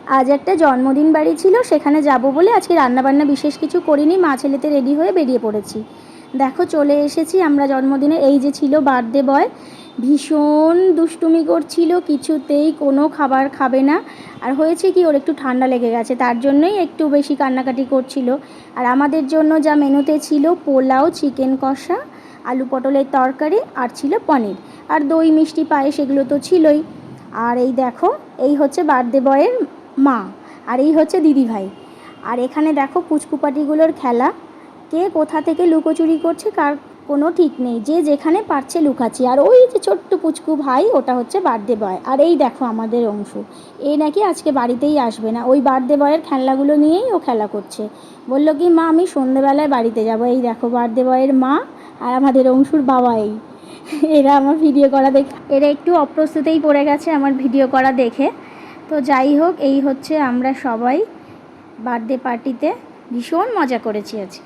আজ একটা জন্মদিন বাড়ি ছিল, সেখানে যাব বলে আজকে রান্নাবান্না বিশেষ কিছু করিনি, মা ছেলেতে রেডি হয়ে বেরিয়ে পড়েছি। দেখো চলে এসেছি আমরা জন্মদিনে। এই যে ছিল বার্থডে বয়, ভীষণ দুষ্টুমি করছিল, কিছুতেই কোনো খাবার খাবে না। আর হয়েছে কি, ওর একটু ঠান্ডা লেগে গেছে, তার জন্যই একটু বেশি কান্নাকাটি করছিল। আর আমাদের জন্য যা মেনুতে ছিল, পোলাও, চিকেন কষা, আলু পটলের তরকারি, আর ছিল পনির, আর দই মিষ্টি পায়েস, এগুলো তো ছিলই। আর এই দেখো, এই হচ্ছে বার্থডে বয়ের মা, আর এই হচ্ছে দিদিভাই। আর এখানে দেখো পুচকুপাটিগুলোর খেলা, কে কোথা থেকে লুকোচুরি করছে কার কোনো ঠিক নেই, যে যেখানে পারছে লুকাচ্ছি। আর ওই যে ছোট্ট পুচকু ভাই, ওটা হচ্ছে বার্থডে বয়। আর এই দেখো আমাদের অংশু, এই নাকি আজকে বাড়িতেই আসবে না, ওই বার্থডে বয়ের খেলনাগুলো নিয়েই ও খেলা করছে। বলল কি, মা আমি সন্ধ্যেবেলায় বাড়িতে যাব। এই দেখো বার্থডে বয়ের মা আর আমাদের অংশুর বাবা। এই এরা আমার ভিডিও করা দেখে, এরা একটু অপ্রস্তুতেই পড়ে গেছে আমার ভিডিও করা দেখে। তো যাই হোক, এই হচ্ছে আমরা সবাই বার্থডে পার্টিতে ভীষণ মজা করেছি আজকে।